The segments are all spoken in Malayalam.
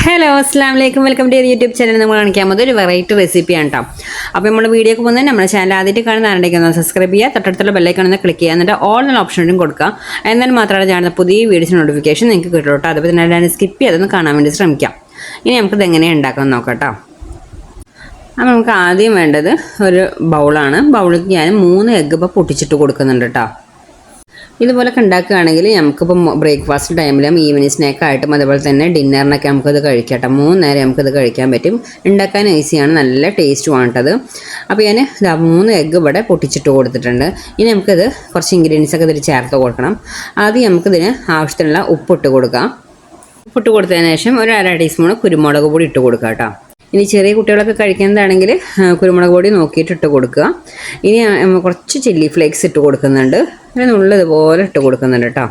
ഹലോ അസ്സാം വലൈക്കും വെൽക്കം ടു യൂട്യൂബ് ചാനൽ. നമ്മൾ കാണിക്കാൻ പോകുന്നത് ഒരു വെറൈറ്റി റെസിപ്പിയാണ് കേട്ടോ. അപ്പോൾ നമ്മുടെ വീഡിയോക്ക് പോകുന്നത് നമ്മുടെ ചാനൽ ആദ്യമായിട്ട് കാണുന്ന ആരുടെയൊക്കെ സബ്സ്ക്രൈബ് ചെയ്യുക, തൊട്ടടുത്തുള്ള ബെല്ലൈക്കൺ ക്ലിക്ക് ചെയ്യുക, എന്നിട്ട് ഓൾ എന്ന ഓപ്ഷനും കൊടുക്കുക. എന്നാൽ മാത്രമാണ് ചാനൽ പുതിയ വീഡിയോസ് നോട്ടിഫിക്കേഷൻ നിങ്ങൾക്ക് കിട്ടും കേട്ടോ. അതുപോലെ തന്നെ സ്കിപ്പ് ചെയ്തൊന്ന് കാണാൻ വേണ്ടി ശ്രമിക്കാം. ഇനി നമുക്കിത് എങ്ങനെയാണ് ഉണ്ടാക്കാമെന്ന് നോക്കാം കേട്ടോ. അപ്പോൾ നമുക്ക് ആദ്യം വേണ്ടത് ഒരു ബൗളാണ്. ബൗളിലേക്ക് ഞാൻ 3 എഗ്ഗ് ഇപ്പോൾ പൊട്ടിച്ചിട്ട് കൊടുക്കുന്നുണ്ട് കേട്ടോ. ഇതുപോലൊക്കെ ഉണ്ടാക്കുകയാണെങ്കിൽ നമുക്കിപ്പോൾ ബ്രേക്ക്ഫാസ്റ്റ് ടൈമിലും ഈവനിങ് സ്നാക്കായിട്ടും അതുപോലെ തന്നെ ഡിന്നറിനൊക്കെ നമുക്കത് കഴിക്കാം കേട്ടോ. 3 നേരം നമുക്കത് കഴിക്കാൻ പറ്റും. ഉണ്ടാക്കാൻ ഈസിയാണ്, നല്ല ടേസ്റ്റുമാണ് കേട്ടത്. അപ്പോൾ ഞാൻ 3 എഗ്ഗ് ഇവിടെ പൊട്ടിച്ചിട്ട് കൊടുത്തിട്ടുണ്ട്. ഇനി നമുക്കിത് കുറച്ച് ഇൻഗ്രീഡിയൻസ് ഒക്കെ ഇതിൽ ചേർത്ത് കൊടുക്കണം. ആദ്യം നമുക്കിതിന് ആവശ്യത്തിനുള്ള ഉപ്പിട്ട് കൊടുക്കാം. ഉപ്പിട്ട് കൊടുത്തതിന് ശേഷം ഒരു 1/2 ടീസ്പൂൺ കുരുമുളക് പൊടി ഇട്ട് കൊടുക്കാം കേട്ടോ. ഇനി ചെറിയ കുട്ടികളൊക്കെ കഴിക്കുന്നതാണെങ്കിൽ കുരുമുളക് പൊടി നോക്കിയിട്ട് ഇട്ട് കൊടുക്കുക. ഇനി കുറച്ച് ചില്ലി ഫ്ലേക്സ് ഇട്ട് കൊടുക്കുന്നുണ്ട്. ഉള്ളതുപോലെ ഇട്ട് കൊടുക്കുന്നുണ്ട് കേട്ടോ.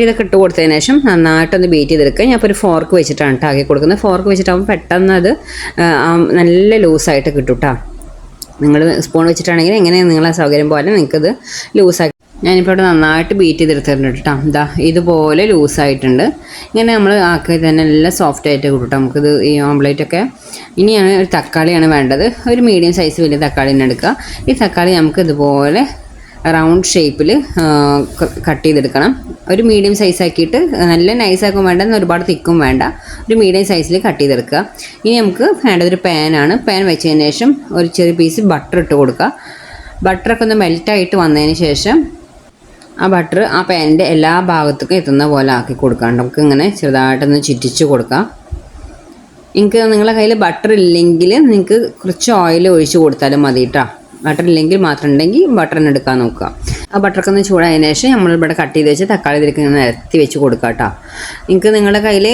ഇതൊക്കെ ഇട്ട് കൊടുത്തതിന് ശേഷം നന്നായിട്ടൊന്ന് ബീറ്റ് ചെയ്തെടുക്കുക. ഞാൻ ഇപ്പോൾ ഒരു ഫോർക്ക് വെച്ചിട്ടാണ് കേട്ടോ ആക്കി കൊടുക്കുന്നത്. ഫോർക്ക് വെച്ചിട്ടാകുമ്പോൾ പെട്ടെന്ന് അത് നല്ല ലൂസായിട്ട് കിട്ടും കേട്ടോ. നിങ്ങൾ സ്പൂൺ വെച്ചിട്ടാണെങ്കിൽ എങ്ങനെ നിങ്ങളെ സൗകര്യം പോലെ നിങ്ങൾക്കത് ലൂസാക്കി. ഞാനിപ്പോൾ ഇവിടെ നന്നായിട്ട് ബീറ്റ് ചെയ്തെടുത്തിട്ടുണ്ട് കേട്ടോ. ഇതാ ഇതുപോലെ ലൂസായിട്ടുണ്ട്. ഇങ്ങനെ നമ്മൾ ആക്കി തന്നെ നല്ല സോഫ്റ്റ് ആയിട്ട് കിട്ടും കേട്ടോ നമുക്കിത് ഈ ഓംലേറ്റൊക്കെ. ഇനിയാണ് ഒരു തക്കാളിയാണ് വേണ്ടത്. ഒരു മീഡിയം സൈസ് വലിയ തക്കാളി തന്നെ എടുക്കുക. ഈ തക്കാളി നമുക്ക് ഇതുപോലെ റൗണ്ട് ഷേപ്പിൽ കട്ട് ചെയ്തെടുക്കണം. ഒരു മീഡിയം സൈസ് ആക്കിയിട്ട്, നല്ല നൈസാക്കും വേണ്ട, ഒരുപാട് തിക്കും വേണ്ട, ഒരു മീഡിയം സൈസിൽ കട്ട് ചെയ്തെടുക്കുക. ഇനി നമുക്ക് വേണ്ടതൊരു പാനാണ്. പാൻ വെച്ചതിന് ശേഷം ഒരു ചെറിയ പീസ് ബട്ടർ ഇട്ട് കൊടുക്കുക. ബട്ടറൊക്കെ ഒന്ന് മെൽറ്റായിട്ട് വന്നതിന് ശേഷം ആ ബട്ടർ ആ പാനിൻ്റെ എല്ലാ ഭാഗത്തേക്കും എത്തുന്ന പോലെ ആക്കി കൊടുക്കാം. നമുക്ക് ഇങ്ങനെ ചെറുതായിട്ടൊന്ന് ചുറ്റിച്ച് കൊടുക്കാം. നിങ്ങൾക്ക് നിങ്ങളുടെ കയ്യിൽ ബട്ടർ ഇല്ലെങ്കിൽ നിങ്ങൾക്ക് കുറച്ച് ഓയിൽ ഒഴിച്ച് കൊടുത്താലും മതി കേട്ടോ. ബട്ടർ ഇല്ലെങ്കിൽ മാത്രം ഉണ്ടെങ്കിൽ ബട്ടറിന് എടുക്കാൻ നോക്കുക. ആ ബട്ടറൊക്കെ ഒന്ന് ചൂടായതിനു ശേഷം നമ്മളിവിടെ കട്ട് ചെയ്ത് വെച്ച് തക്കാളി ഇതിലേക്ക് നിരത്തി വെച്ച് കൊടുക്കുക കേട്ടോ. നിങ്ങൾക്ക് നിങ്ങളുടെ കയ്യിൽ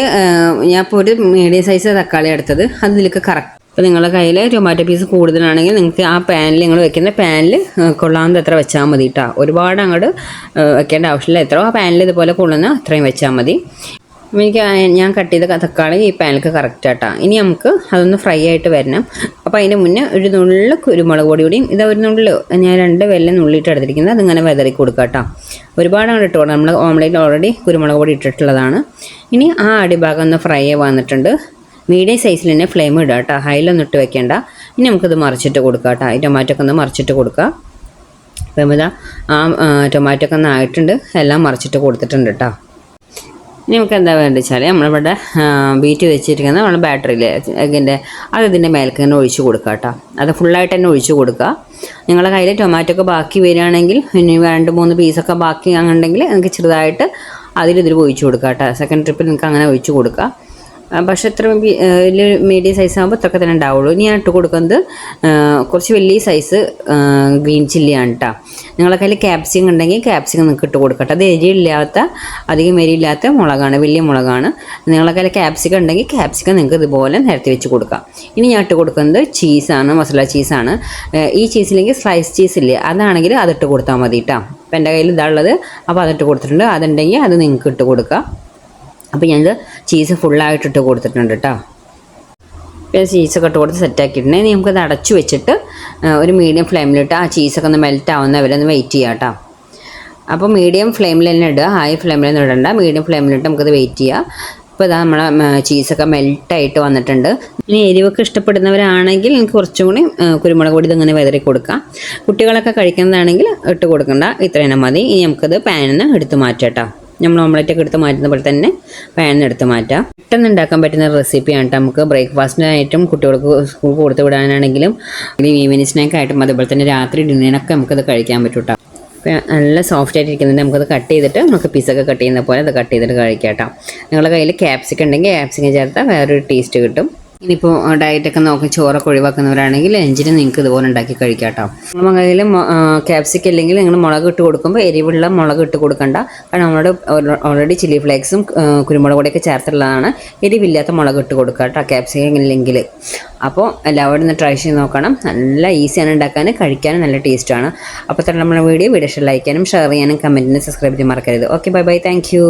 ഞാൻ ഇപ്പോൾ ഒരു മീഡിയം സൈസ് തക്കാളി എടുത്തത് അതിലേക്ക് കറക്റ്റ്. അപ്പോൾ നിങ്ങളുടെ കയ്യിൽ ടൊമാറ്റോ പീസ് കൂടുതലാണെങ്കിൽ നിങ്ങൾക്ക് ആ പാനിൽ നിങ്ങൾ വെക്കുന്ന പാനിൽ കൊള്ളാവുന്ന എത്ര വെച്ചാൽ മതി കേട്ടോ. ഒരുപാട് അങ്ങോട്ട് വെക്കേണ്ട ആവശ്യമില്ല. എത്രയോ ആ പാനിൽ ഇതുപോലെ കൊള്ളുന്ന അത്രയും വെച്ചാൽ മതി. എനിക്ക് ഞാൻ കട്ട് ചെയ്ത തക്കാളി ഈ പാനിലേക്ക് കറക്റ്റ് ആട്ടോ. ഇനി നമുക്ക് അതൊന്ന് ഫ്രൈ ആയിട്ട് വരണം. അപ്പോൾ അതിൻ്റെ മുന്നേ ഒരു നുള്ളു കുരുമുളക് പൊടി കൂടിയും ഇതാ ഒരു നുള്ളു ഞാൻ 2 വെല്ലം നുള്ളിയിട്ട് എടുത്തിരിക്കുന്നത്. അതിങ്ങനെ വെതറി കൊടുക്കുക കേട്ടോ. ഒരുപാട് അങ്ങോട്ട് ഇട്ട് കൊടുക്കാം. നമ്മൾ ഓംലേറ്റ് ഓൾറെഡി കുരുമുളക് പൊടി ഇട്ടിട്ടുള്ളതാണ്. ഇനി ആ അടിഭാഗം ഒന്ന് ഫ്രൈ വന്നിട്ടുണ്ട്. മീഡിയം സൈസിൽ തന്നെ ഫ്ലെയിം ഇടുക കേട്ടോ. ഹൈലൊന്നും ഇട്ട് വെക്കേണ്ട. ഇനി നമുക്കിത് മറിച്ചിട്ട് കൊടുക്കാം കേട്ടോ. ഈ ടൊമാറ്റോ ഒക്കെ ഒന്ന് മറിച്ചിട്ട് കൊടുക്കുക. അപ്പോൾ ഇതാ ആ ടൊമാറ്റോ ഒക്കെ ഒന്ന് ആയിട്ടുണ്ട്. എല്ലാം മറിച്ചിട്ട് കൊടുത്തിട്ടുണ്ട് കേട്ടോ. ഇനി നമുക്ക് എന്താ വേണ്ടത് വെച്ചാൽ നമ്മളിവിടെ ബീറ്റ് വെച്ചിരിക്കുന്ന നമ്മൾ ബാറ്ററിയിലെ എഗ്ഗിൻ്റെ അത് ഇതിൻ്റെ മേലേക്ക് തന്നെ ഒഴിച്ച് കൊടുക്കുക കേട്ടോ. അത് ഫുള്ളായിട്ട് തന്നെ ഒഴിച്ച് കൊടുക്കുക. നിങ്ങളുടെ കയ്യിൽ ടൊമാറ്റോ ഒക്കെ ബാക്കി വരികയാണെങ്കിൽ ഇനി 2-3 പീസൊക്കെ ബാക്കി ഉണ്ടെങ്കിൽ നിങ്ങൾക്ക് ചെറുതായിട്ട് ഇതിൽ ഒഴിച്ച് കൊടുക്കുക കേട്ടോ. സെക്കൻഡ് ട്രിപ്പിൽ നിങ്ങൾക്ക് അങ്ങനെ ഒഴിച്ച് കൊടുക്കുക. പക്ഷേ ഇത്ര വലിയ മീഡിയം സൈസ് ആകുമ്പോൾ ഇത്രയൊക്കെ തന്നെ ഉണ്ടാവുള്ളൂ. ഇനി ഞാൻ ഇട്ട് കൊടുക്കുന്നത് കുറച്ച് വലിയ സൈസ് ഗ്രീൻ ചില്ലിയാണ് കേട്ടോ. നിങ്ങളുടെ കയ്യിൽ ക്യാപ്സിക്കം ഉണ്ടെങ്കിൽ ക്യാപ്സിക്കം നിങ്ങൾക്ക് ഇട്ട് കൊടുക്കട്ടെ. അത് എരിയില്ലാത്ത അധികം എരിയില്ലാത്ത മുളകാണ്, വലിയ മുളകാണ്. നിങ്ങളുടെ കയ്യിൽ ക്യാപ്സിക്കം ഉണ്ടെങ്കിൽ ക്യാപ്സിക്കം നിങ്ങൾക്ക് ഇതുപോലെ നിരത്തി വെച്ച് കൊടുക്കാം. ഇനി ഞാൻ ഇട്ട് കൊടുക്കുന്നത് ചീസാണ്, മസാല ചീസാണ്. ഈ ചീസില്ലെങ്കിൽ സ്ലൈസ് ചീസ് ഇല്ലേ, അതാണെങ്കിൽ അതിട്ട് കൊടുത്താൽ മതി കേട്ടോ. അപ്പോൾ എൻ്റെ കയ്യിൽ ഇതാണുള്ളത്. അപ്പോൾ അതിട്ട് കൊടുത്തിട്ടുണ്ട്. അതുണ്ടെങ്കിൽ അത് നിങ്ങൾക്ക് ഇട്ട് കൊടുക്കുക. അപ്പോൾ ഞാനിത് ചീസ് ഫുള്ളായിട്ടിട്ട് കൊടുത്തിട്ടുണ്ട് കേട്ടോ. പിന്നെ ചീസൊക്കെ ഇട്ട് കൊടുത്ത് സെറ്റാക്കിയിട്ടുണ്ടെങ്കിൽ നമുക്കത് അടച്ചു വെച്ചിട്ട് ഒരു മീഡിയം ഫ്ലെയിമിലിട്ട് ആ ചീസൊക്കെ ഒന്ന് മെൽറ്റ് ആവുന്നവരെ ഒന്ന് വെയിറ്റ് ചെയ്യാം കേട്ടോ. അപ്പോൾ മീഡിയം ഫ്ലെയിമിൽ തന്നെ ഇടുക, ഹൈ ഫ്ലെയിമിലൊന്നും ഇടണ്ട. മീഡിയം ഫ്ലെയിമിലിട്ട് നമുക്കത് വെയിറ്റ് ചെയ്യുക. അപ്പോൾ ഇതാ നമ്മളെ ചീസൊക്കെ മെൽറ്റായിട്ട് വന്നിട്ടുണ്ട്. ഇനി എരിവൊക്കെ ഇഷ്ടപ്പെടുന്നവരാണെങ്കിൽ എനിക്ക് കുറച്ചും കൂടി കുരുമുളക് പൊടി ഇങ്ങനെ വെതറി കൊടുക്കാം. കുട്ടികളൊക്കെ കഴിക്കുന്നതാണെങ്കിൽ ഇട്ട് കൊടുക്കണ്ട, ഇത്രയും മതി. ഇനി നമുക്കത് പാനിൽ നിന്ന് എടുത്ത് മാറ്റാം കേട്ടോ. നമ്മൾ ഓംലെറ്റൊക്കെ എടുത്ത് മാറ്റുന്ന പോലെ തന്നെ പാനിൽ എടുത്ത് മാറ്റാം. പെട്ടെന്ന് ഉണ്ടാക്കാൻ പറ്റുന്ന റെസിപ്പിയാണ് കേട്ടോ. നമുക്ക് ബ്രേക്ക്ഫാസ്റ്റിനായിട്ടും കുട്ടികൾക്ക് സ്കൂൾ കൊടുത്ത് വിടാനാണെങ്കിലും ഈവനിങ് സ്നാക്കായിട്ടും അതുപോലെ തന്നെ രാത്രി ഡിന്നറിനൊക്കെ നമുക്കത് കഴിക്കാൻ പറ്റും കേട്ടോ. അപ്പോൾ നല്ല സോഫ്റ്റ് ആയിട്ടിരിക്കുന്നുണ്ട്. നമുക്കത് കട്ട് ചെയ്തിട്ട് നമുക്ക് പിസ്സൊക്കെ കട്ട് ചെയ്യുന്ന പോലെ അത് കട്ട് ചെയ്തിട്ട് കഴിക്കാം കേട്ടോ. നിങ്ങളുടെ കയ്യിൽ ക്യാപ്സിക്കം ഉണ്ടെങ്കിൽ ക്യാപ്സിക്കം ചേർത്താൽ വേറൊരു ടേസ്റ്റ് കിട്ടും. ഇനിയിപ്പോൾ ഡയറ്റൊക്കെ നോക്കി ചോറൊക്കെ ഒഴിവാക്കുന്നവരാണെങ്കിൽ ലഞ്ചിന് നിങ്ങൾക്ക് ഇതുപോലെ ഉണ്ടാക്കി കഴിക്കാം കേട്ടോ. നമ്മുടെ കയ്യിൽ ക്യാപ്സിക്കം ഇല്ലെങ്കിൽ നിങ്ങൾ മുളക് ഇട്ട് കൊടുക്കുമ്പോൾ എരിവുള്ള മുളക് ഇട്ട് കൊടുക്കണ്ട. കാരണം നമ്മളോട് ഓൾറെഡി ചില്ലി ഫ്ലേക്സും കുരുമുളക് പൊടിയൊക്കെ ചേർത്തുള്ളതാണ്. എരിവില്ലാത്ത മുളക് ഇട്ട് കൊടുക്കുക കേട്ടോ ക്യാപ്സിക്കം ഇല്ലെങ്കിൽ. അപ്പോൾ എല്ലാവരും ഒന്ന് ട്രൈ ചെയ്ത് നോക്കണം. നല്ല ഈസിയാണ് ഉണ്ടാക്കാൻ, കഴിക്കാനും നല്ല ടേസ്റ്റാണ്. അപ്പോൾ തന്നെ നമ്മുടെ വീഡിയോ ഇഷ്ടം ലൈക്ക് ചെയ്യാനും ഷെയർ ചെയ്യാനും കമൻറ്റിന് സബ്സ്ക്രൈബ് ചെയ്യാൻ മറക്കരുത്. Okay, bye bye, thank you.